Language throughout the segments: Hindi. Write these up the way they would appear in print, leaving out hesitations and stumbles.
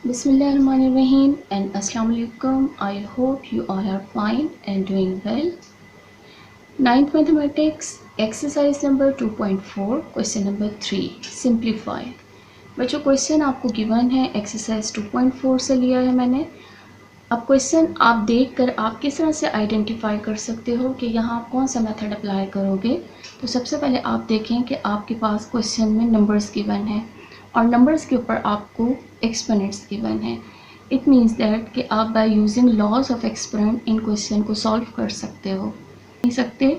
Bismillahirrahmanirrahim and Assalamu alaikum. I hope you all are fine and doing well. Ninth Mathematics exercise number 2.4 question number 3 simplify. बच्चों क्वेश्चन आपको गिवन है एक्सरसाइज 2.4 से लिया है मैंने। अब क्वेश्चन आप देखकर आप किस तरह से आइडेंटिफाई कर सकते हो कि यहाँ आप कौन सा मेथड अप्लाई करोगे। तो सबसे पहले आप देखें कि आपके पास क्वेश्चन में नंबर्स गिवन है और नंबर्स के ऊपर आपको एक्सपोनेंट्स गिवन है। इट मीन्स दैट कि आप by using laws of exponent in question को सॉल्व कर सकते हो। नहीं सकते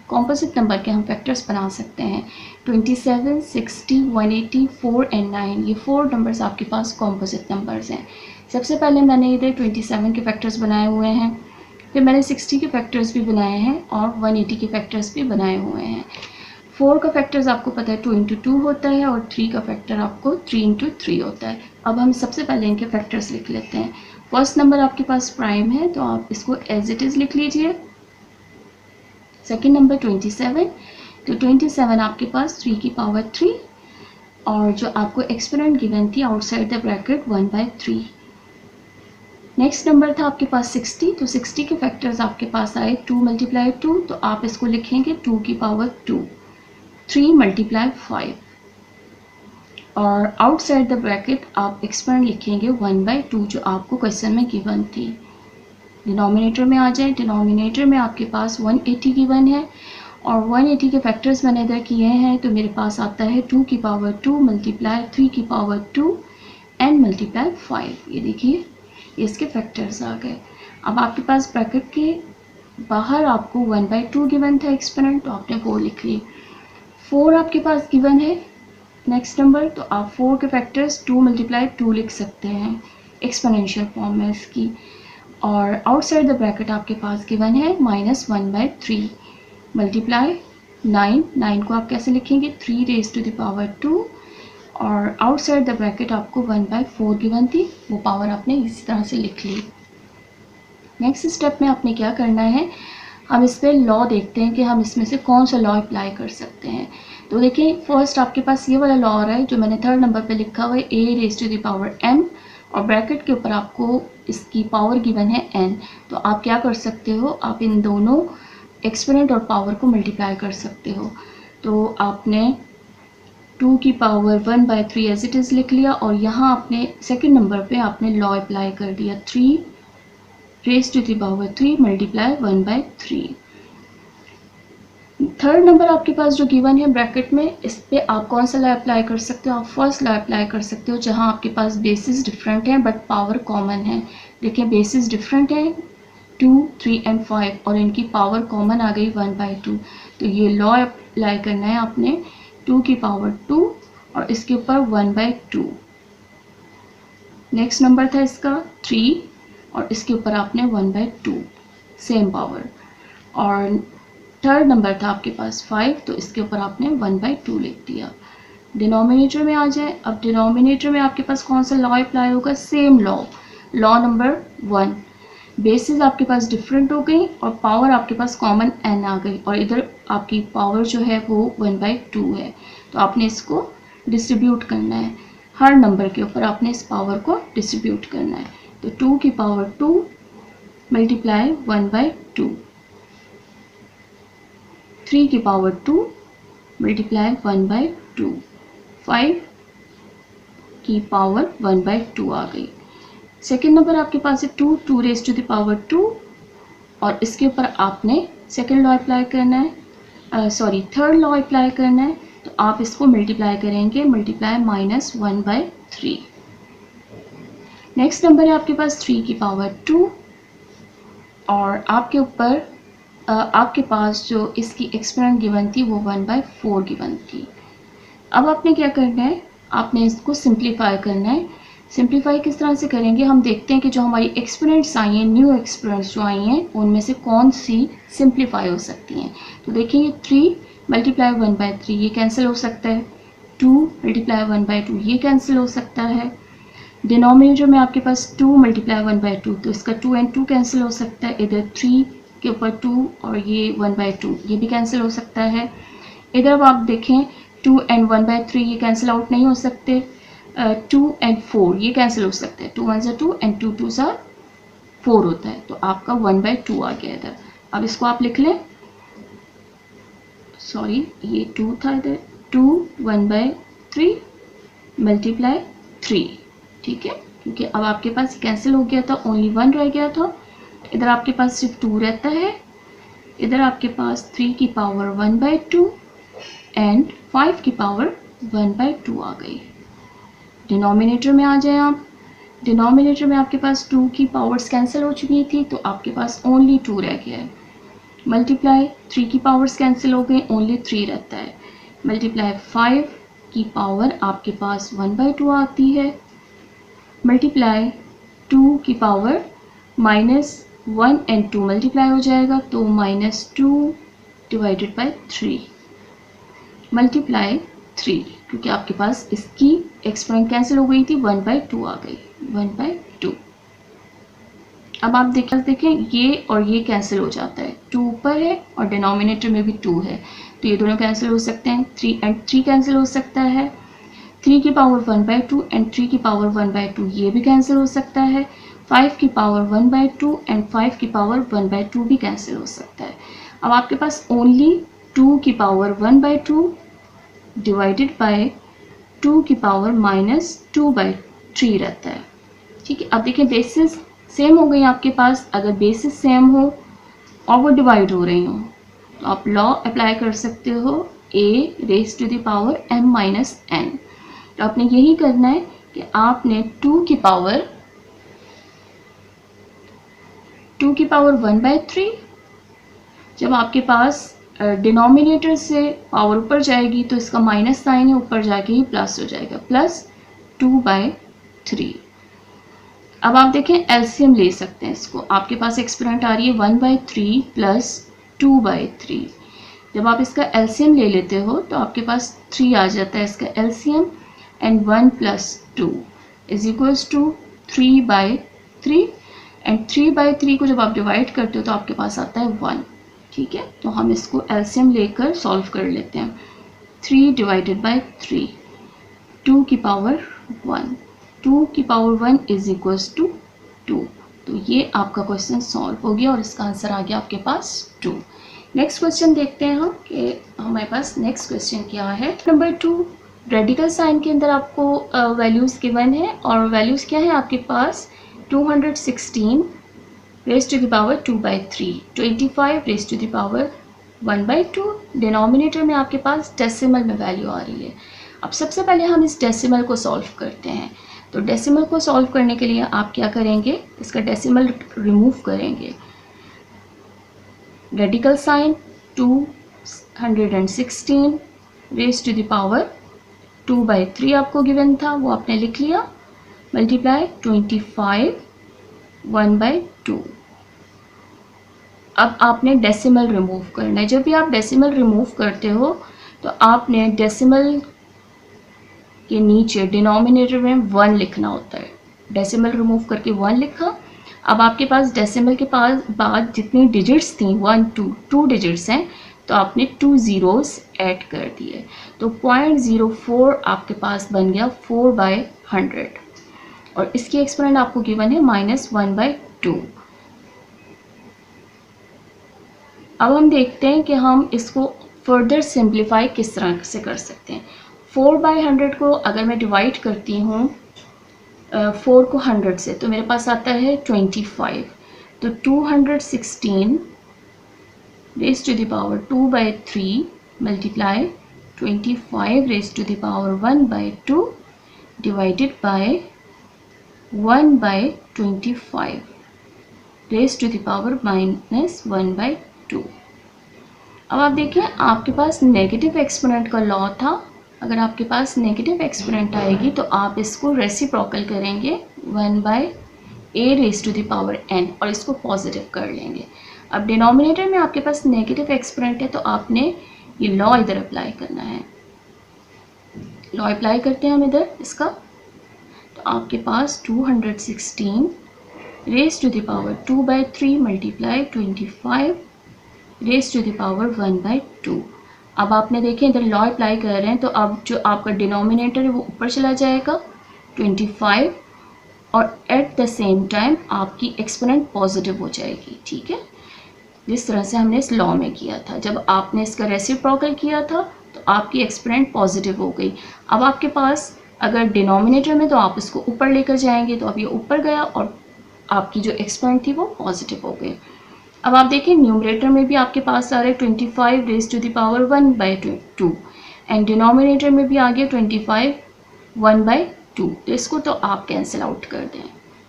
कॉम्पोजिट नंबर के हम फैक्टर्स बना सकते हैं। 27, 60, 180, 4 एंड 9 ये 4 नंबर्स आपके पास कॉम्पोजिट नंबर्स हैं। सबसे पहले मैंने इधर 27 के फैक्टर्स बनाए हुए हैं, फिर मैंने 60 के फैक्टर्स भी बनाए हैं और 180 के फैक्टर्स भी बनाए हुए हैं। 4 का फैक्टर्स आपको पता है 2 इंटू 2 होता है और 3 का फैक्टर आपको 3 इंटू 3 होता है। अब हम सबसे पहले इनके फैक्टर्स लिख लेते हैं। फर्स्ट नंबर आपके पास प्राइम है तो आप इसको एज इट इज़ लिख लीजिए। सेकेंड नंबर 27, तो 27 आपके पास 3 की पावर 3 और जो आपको एक्सपोनेंट गिवन थी outside the bracket 1/3। Next number था आपके पास 60, तो 60 के फैक्टर्स आपके पास आए 2 × 2, तो आप इसको लिखेंगे 2 की पावर 2, 3 × 5 और आउटसाइड द ब्रैकेट आप एक्सपोनेंट लिखेंगे 1/2 जो आपको क्वेश्चन में गिवन थी। डिनोमिनेटर में आ जाए, डिनोमिनेटर में आपके पास 180 गिवन है और 180 के फैक्टर्स मैंने इधर किए हैं तो मेरे पास आता है 2 की पावर 2 × 3 की पावर 2 एंड × 5। ये देखिए इसके फैक्टर्स आ गए। अब आपके पास ब्रैकेट के बाहर आपको 1/2 गिवन था एक्सपोनेंट, तो आपने 4 लिख ली। 4 आपके पास गिवन है नेक्स्ट नंबर, तो आप 4 के फैक्टर्स 2 × 2 लिख सकते हैं, एक्सपोनेंशियल फॉर्म में इसकी। और आउटसाइड द ब्रैकेट आपके पास गिवन है -1/3 मल्टीप्लाई 9 को आप कैसे लिखेंगे 3 और आउटसाइड द ब्रैकेट आपको 1/4 गिवन थी, वो पावर आपने इसी तरह से लिख ली। नेक्स्ट स्टेप में आपने क्या करना है, हम इस पर लॉ देखते हैं कि हम इसमें से कौन सा लॉ अप्लाई कर सकते हैं। तो देखिए फर्स्ट आपके पास ये वाला लॉ आ रहा है जो मैंने थर्ड नंबर पे लिखा हुआ है a⁻m और ब्रैकेट के ऊपर आपको इसकी पावर गिवन है n। तो आप क्या कर सकते हो, आप इन दोनों एक्सपोनेंट और पावर को मल्टीप्लाई कर सकते हो। तो आपने 2 की पावर 1/3 एज इट इज़ लिख लिया और यहाँ आपने सेकेंड नंबर पे आपने लॉ अप्लाई कर दिया 3 × 3 मल्टीप्लाई 1/3। थर्ड नंबर आपके पास जो गिवन है ब्रैकेट में, इस पे आप कौन सा लॉ अप्लाई कर सकते हो, आप फर्स्ट लॉ अप्लाई कर सकते हो जहां आपके पास बेसिस डिफरेंट हैं बट पावर कॉमन है। देखिए बेसिस डिफरेंट है 2, 3 एंड 5 और इनकी पावर कॉमन आ गई 1/2। तो ये लॉ अप्लाई करना है आपने 2 की पावर 2 और इसके ऊपर 1/2। नेक्स्ट नंबर था इसका 3 और इसके ऊपर आपने 1/2 सेम पावर। और थर्ड नंबर था आपके पास 5, तो इसके ऊपर आपने 1/2 लिख दिया। डिनोमिनेटर में आ जाए, अब डिनोमिनेटर में आपके पास कौन सा लॉ अप्लाई होगा, सेम लॉ नंबर 1। बेसिस आपके पास डिफरेंट हो गई और पावर आपके पास कॉमन n आ गई और इधर आपकी पावर जो है वो 1/2 है। तो आपने इसको डिस्ट्रीब्यूट करना है, हर नंबर के ऊपर आपने इस पावर को डिस्ट्रीब्यूट करना है। तो 2 की पावर 2 मल्टीप्लाई 1/2, 3 की पावर 2 मल्टीप्लाई 1/2, 5 की पावर 1/2 आ गई। सेकेंड नंबर आपके पास है 2 2 और इसके ऊपर आपने सेकेंड लॉ अप्लाई करना है, थर्ड लॉ अप्लाई करना है। तो आप इसको मल्टीप्लाई करेंगे, मल्टीप्लाई -1/3। नेक्स्ट नंबर है आपके पास 3 की पावर 2 और आपके ऊपर आपके पास जो इसकी एक्सपोनेंट गिवन थी वो 1/4 गिवन थी। अब आपने क्या करना है, आपने इसको सिंप्लीफाई करना है। सिंप्लीफाई किस तरह से करेंगे, हम देखते हैं कि जो हमारी एक्सपोनेंट्स आई हैं, न्यू एक्सपोनेंट्स जो आई हैं, उनमें से कौन सी सिंप्लीफाई हो सकती हैं। तो देखिए 3 × 1/3 ये कैंसिल हो सकता है, 2 × 1/2 ये कैंसिल हो सकता है। डिनोमिनेटर में आपके पास 2 × 1/2 तो इसका 2 and 2 कैंसिल हो सकता है। इधर 3 के ऊपर 2 और ये 1/2 ये भी कैंसिल हो सकता है। इधर अब आप देखें 2 and 1/3 ये कैंसिल आउट नहीं हो सकते। 2 एंड 4 ये कैंसिल हो सकता है, 2 1 ज़ा 2 एंड 2 2 ज़ा 4 होता है, तो आपका 1/2 आ गया इधर। अब इसको आप लिख लें, सॉरी ये 2 था इधर, 2 1/3 मल्टीप्लाई 3, ठीक है, क्योंकि अब आपके पास कैंसिल हो गया था, ओनली 1 रह गया था, इधर आपके पास सिर्फ 2 रहता है, इधर आपके पास 3 की पावर 1/2 एंड 5 की पावर 1/2 आ गई। डिनोमिनेटर में आ जाए आप, डिनोमिनेटर में आपके पास 2 की पावर्स कैंसिल हो चुकी थी, तो आपके पास ओनली 2 रह गया है। मल्टीप्लाई 3 की पावर्स कैंसिल हो गई, ओनली 3 रहता है। मल्टीप्लाई 5 की पावर आपके पास 1/2 आती है। मल्टीप्लाई 2 की पावर -1 एंड 2 मल्टीप्लाई हो जाएगा, तो -2 डिवाइडेड बाय 3 मल्टीप्लाई 3, क्योंकि आपके पास इसकी एक्सपोनेंट कैंसिल हो गई थी, 1/2 आ गई, 1/2। अब आप देखें ये और ये कैंसिल हो जाता है, 2 ऊपर है और डिनोमिनेटर में भी 2 है, तो ये दोनों कैंसिल हो सकते हैं, 3 एंड 3 कैंसिल हो सकता है, 3 की पावर 1/2 एंड 3 की पावर 1/2 ये भी कैंसिल हो सकता है, 5 की पावर 1/2 एंड 5 की पावर 1/2 भी कैंसिल हो सकता है। अब आपके पास ओनली 2 की पावर 1/2 डिवाइडेड बाय 2 की पावर -2/3 रहता है, ठीक है। अब देखिए बेसिस सेम हो गई आपके पास, अगर बेसिस सेम हो और वो डिवाइड हो रही हो तो आप लॉ अप्लाई कर सकते हो, a raise to the power m-n। तो आपने यही करना है कि आपने 2 की पावर 1/3, जब आपके पास डिनोमिनेटर से पावर ऊपर जाएगी तो इसका माइनस साइन है, ऊपर जाके ही प्लस हो जाएगा, प्लस 2/3। अब आप देखें एलसीएम ले सकते हैं इसको, आपके पास एक्सपोनेंट आ रही है 1/3 प्लस 2/3। जब आप इसका एलसीएम ले लेते हो तो आपके पास 3 आ जाता है इसका LCM, and 1 + 2 is equals to 3/3, and 3/3 को जब आप डिवाइड करते हो तो आपके पास आता है 1, ठीक है। तो हम इसको एलसीएम लेकर सॉल्व कर लेते हैं, 3 डिवाइडेड बाय 3, 2 की पावर 1, 2 की पावर 1 इज इक्वल्स टू 2। तो ये आपका क्वेश्चन सॉल्व हो गया और इसका आंसर आ गया आपके पास 2। नेक्स्ट क्वेश्चन देखते हैं हम कि हमारे पास नेक्स्ट क्वेश्चन क्या है। नंबर 2, रेडिकल साइन के अंदर आपको वैल्यूज़ गिवन है और वैल्यूज़ क्या है आपके पास, 216 raise to the power 2/3, 25 raise to the power 1/2। Denominator में आपके पास डेसिमल में वैल्यू आ रही है। अब सबसे पहले हम इस डेसिमल को सॉल्व करते हैं। तो डेसिमल को सॉल्व करने के लिए आप क्या करेंगे, इसका डेसिमल रिमूव करेंगे। Radical sign 216 raise to the power 2/3 आपको गिवन था, वो आपने लिख लिया, मल्टीप्लाई 25 1/2। अब आपने डेसिमल रिमूव करना है। जब भी आप डेसिमल रिमूव करते हो तो आपने डेसिमल के नीचे डिनोमिनेटर में 1 लिखना होता है। डेसिमल रिमूव करके 1 लिखा। अब आपके पास डेसिमल के पास बाद जितनी डिजिट्स थी 1 2 डिजिट्स हैं, तो आपने 2 ज़ीरोज़ ऐड कर दिए, तो 0.04 आपके पास बन गया 4/100, और इसकी एक्सपोनेंट आपको गिवन है -1/2। अब हम देखते हैं कि हम इसको फर्दर सिंप्लीफाई किस तरह से कर सकते हैं। 4/100 को अगर मैं डिवाइड करती हूँ 4 को 100 से, तो मेरे पास आता है 25। तो 216 raise to the power 2/3 multiply 25 raise to the power 1/2 divided by 1/25 raise to the power -1/2। अब आप देखिए आपके पास नेगेटिव एक्सपोनेंट का लॉ था। अगर आपके पास नेगेटिव एक्सपोनेंट आएगी तो आप इसको रेसिप्रोकल करेंगे 1/a raise to the power n और इसको पॉजिटिव कर लेंगे। अब डिनोमिनेटर में आपके पास नेगेटिव एक्सपोनेंट है तो आपने ये लॉ इधर अप्लाई करना है। लॉ अप्लाई करते हैं हम इधर इसका, तो आपके पास 216 raise to the power 2/3 multiply 25 raise to the power 1/2। अब आपने देखें इधर लॉ अप्लाई कर रहे हैं तो अब जो आपका डिनोमिनेटर है वो ऊपर चला जाएगा 25 और एट द सेम टाइम आपकी एक्सपोनेंट पॉजिटिव हो जाएगी। ठीक है, जिस तरह से हमने इस लॉ में किया था, जब आपने इसका रेसिप्रोकल किया था तो आपकी एक्सपोनेंट पॉजिटिव हो गई। अब आपके पास अगर डिनोमिनेटर में तो आप इसको ऊपर लेकर जाएंगे, तो अब ये ऊपर गया और आपकी जो एक्सपोनेंट थी वो पॉजिटिव हो गई। अब आप देखें न्यूमरेटर में भी आपके पास आ रहा है 25 raise to the power 1/2 and denominator में भी आ गया 25 1/2। तो इसको तो आप कैंसिल आउट कर दें।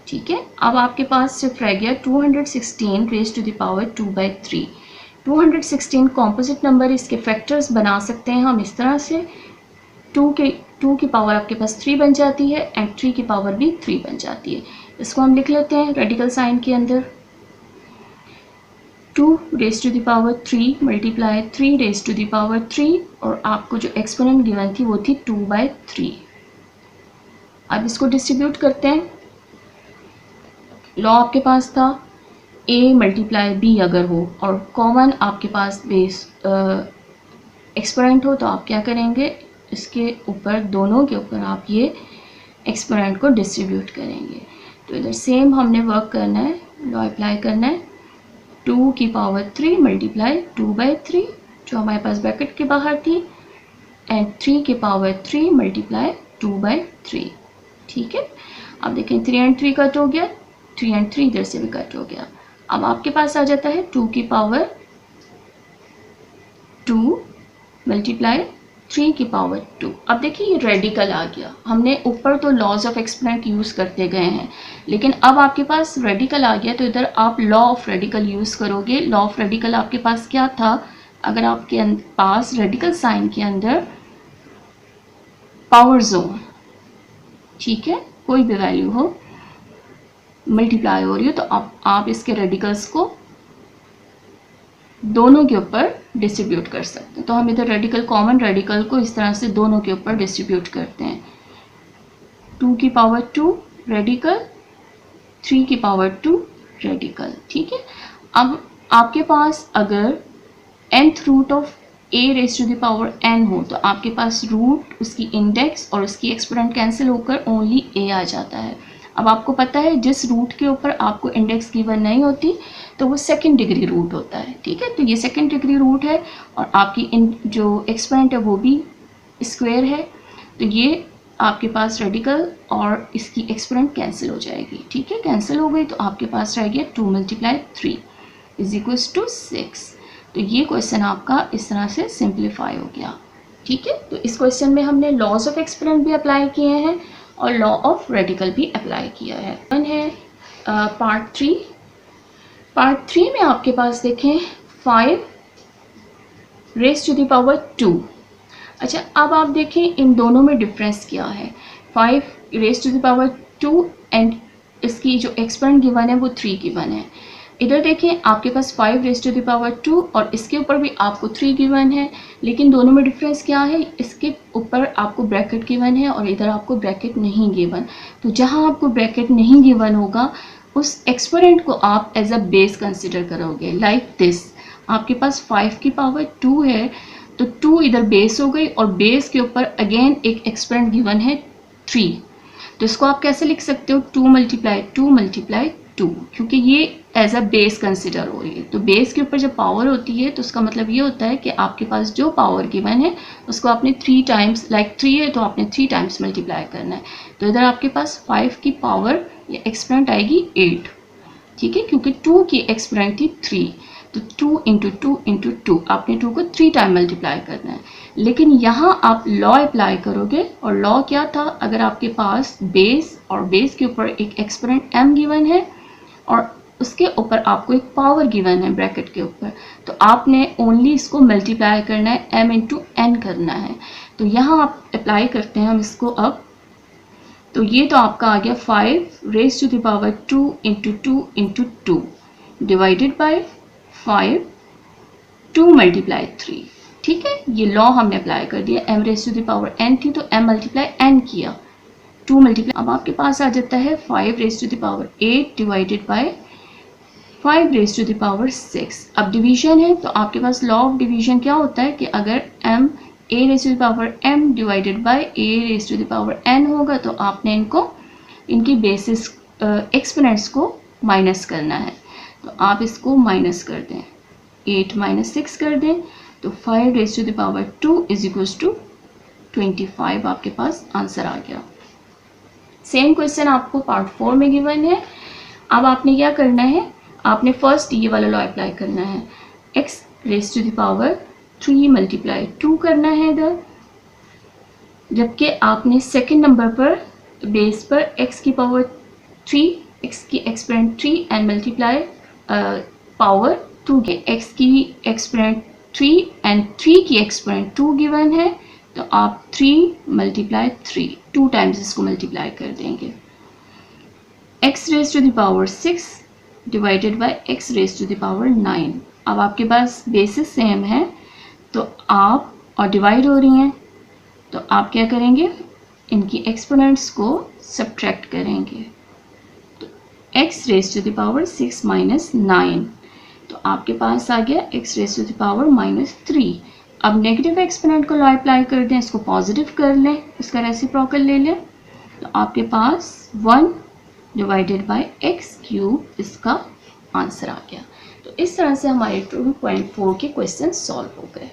ठीक है, अब आपके पास सिर्फ रह गया 216 raise to the power 2/3। 216 composite number, इसके फैक्टर्स बना सकते हैं हम इस तरह से, 2 की पावर आपके पास 3 बन जाती है एंड 3 की पावर भी 3 बन जाती है। इसको हम लिख लेते हैं रेडिकल साइन के अंदर, 2 raise to the power 3 multiply 3 raise to the power 3 और आपको जो एक्सपोनेंट गिवन थी वो थी 2/3। अब इसको डिस्ट्रीब्यूट करते हैं। लॉ आपके पास था a मल्टीप्लाई b अगर हो और कॉमन आपके पास बेस एक्सपोनेंट हो, तो आप क्या करेंगे, इसके ऊपर दोनों के ऊपर आप ये एक्सपोनेंट को डिस्ट्रीब्यूट करेंगे। तो इधर सेम हमने वर्क करना है, लॉ अप्लाई करना है। 2 की पावर 3 मल्टीप्लाई 2/3 जो हमारे पास ब्रैकेट के बाहर थी एंड 3 की पावर 3 मल्टीप्लाई 2/3। ठीक है, अब देखें 3 एंड 3 कट हो गया, 3 एंड 3 इधर से भी कट हो गया। अब आपके पास आ जाता है 2 की पावर 2 मल्टीप्लाई 3 की पावर 2। अब देखिए ये रेडिकल आ गया। हमने ऊपर तो लॉज ऑफ एक्सपोनेंट यूज़ करते गए हैं, लेकिन अब आपके पास रेडिकल आ गया तो इधर आप लॉ ऑफ रेडिकल यूज़ करोगे। लॉ ऑफ रेडिकल आपके पास क्या था, अगर आपके पास रेडिकल साइन के अंदर पावर जोन, ठीक है, कोई भी वैल्यू हो मल्टीप्लाई हो रही हो, तो आप इसके रेडिकल्स को दोनों के ऊपर डिस्ट्रीब्यूट कर सकते हैं। तो हम इधर रेडिकल, कॉमन रेडिकल को इस तरह से दोनों के ऊपर डिस्ट्रीब्यूट करते हैं। 2 की पावर 2 रेडिकल, 3 की पावर 2 रेडिकल। ठीक है, अब आपके पास अगर nth root of a raise to the power n हो, तो आपके पास रूट, उसकी इंडेक्स और उसकी एक्सपोनेंट कैंसिल होकर ओनली a आ जाता है। अब आपको पता है जिस रूट के ऊपर आपको इंडेक्स गिवन नहीं होती तो वो सेकंड डिग्री रूट होता है। ठीक है, तो ये सेकंड डिग्री रूट है और आपकी जो एक्सपोनेंट है वो भी स्क्वायर है, तो ये आपके पास रेडिकल और इसकी एक्सपोनेंट कैंसिल हो जाएगी। ठीक है, कैंसिल हो गई तो आपके पास रह गया 2 मल्टीप्लाई 3 इज इक्वल्स टू 6। तो ये क्वेश्चन आपका इस तरह से सिंप्लीफाई हो गया। ठीक है, तो इस क्वेश्चन में हमने लॉज ऑफ एक्सपोनेंट भी अप्लाई किए हैं और लॉ ऑफ रेडिकल भी अप्लाई किया है। वन है पार्ट 3। पार्ट 3 में आपके पास देखें 5 रेज टू द पावर 2। अच्छा, अब आप देखें इन दोनों में डिफरेंस क्या है। 5 raise to the power 2 and इसकी जो एक्सपोनेंट गिवन है वो 3 गिवन है। इधर देखें आपके पास 5 रेज टू द पावर 2 और इसके ऊपर भी आपको 3 गिवन है, लेकिन दोनों में डिफरेंस क्या है, इसके ऊपर आपको ब्रैकेट गिवन है और इधर आपको ब्रैकेट नहीं गिवन। तो जहां आपको ब्रैकेट नहीं गिवन होगा उस एक्सपोनेंट को आप एज अ बेस कंसिडर करोगे। लाइक दिस, आपके पास 5 की पावर 2 है तो 2 इधर बेस हो गई और बेस के ऊपर अगेन एक एक्सपोनेंट गिवन है 3। तो इसको आप कैसे लिख सकते हो, 2 मल्टीप्लाई 2 मल्टीप्लाई 2, क्योंकि ये एज अ बेस कंसिडर हो रही है। तो बेस के ऊपर जब पावर होती है तो उसका मतलब ये होता है कि आपके पास जो पावर गिवन है उसको आपने 3 टाइम्स, लाइक 3 है तो आपने 3 टाइम्स मल्टीप्लाई करना है। तो इधर आपके पास 5 की पावर ये एक्सपोनेंट आएगी 8। ठीक है, क्योंकि 2 की एक्सपोनेंट थी 3, तो 2 इंटू 2 इंटू 2, आपने 2 को 3 टाइम मल्टीप्लाई करना है। लेकिन यहाँ आप लॉ अप्लाई करोगे और लॉ क्या था, अगर आपके पास बेस और बेस के ऊपर एक एक्सपोनेंट m गिवन है और उसके ऊपर आपको एक पावर गिवन है ब्रैकेट के ऊपर, तो आपने ओनली इसको मल्टीप्लाई करना है, m इंटू n करना है। तो यहाँ आप अप्लाई करते हैं हम इसको अब, तो ये तो आपका आ गया 5 raise to the power 2 into 2 into 2 divided by 5 2 multiply 3। ठीक है, ये लॉ हमने अप्लाई कर दिया। m raise to the power n थी तो m मल्टीप्लाई n किया, 2 मल्टीप्लाई, अब आपके पास आ जाता है 5 raise to the power 8 divided by 5 raise to the power 6। अब डिवीजन है तो आपके पास लॉ ऑफ डिवीजन क्या होता है कि अगर m a raise to the power m divided by a raise to the power n होगा, तो आपने इनकी बेसिस एक्सपोनेंट्स को माइनस करना है। तो आप इसको माइनस कर दें, 8 माइनस 6 कर दें, तो 5 raise to the power 2 is equals to 25 आपके पास आंसर आ गया। सेम क्वेश्चन आपको पार्ट 4 में गिवन है। अब आपने क्या करना है, आपने फर्स्ट ये वाला लॉ अप्लाई करना है, x raise to the power 3 multiply 2 करना है इधर, जबकि आपने सेकेंड नंबर पर बेस पर x की पावर 3, x की एक्सपोनेंट 3 एंड मल्टीप्लाई पावर 2 के x की एक्सपोनेंट 3 एंड 3 की एक्सपोनेंट 2 गिवन है, तो आप 3 मल्टीप्लाई 3 2 टाइम्स इसको मल्टीप्लाई कर देंगे। x raise to the power 6 divided by x raise to the power 9। अब आपके पास बेसिस सेम है, तो आप और डिवाइड हो रही हैं, तो आप क्या करेंगे, इनकी एक्सपोनेंट्स को सब्ट्रैक्ट करेंगे। तो x raise to the power 6 minus 9, तो आपके पास आ गया x raise to the power minus 3। अब नेगेटिव एक्सपोनेंट को लॉ अप्लाई कर दें, इसको पॉजिटिव कर लें, इसका रेसिप्रोकल ले लें, तो आपके पास 1 डिवाइडेड बाय x क्यूब इसका आंसर आ गया। तो इस तरह से हमारे 2.4 के क्वेश्चन सॉल्व हो गए।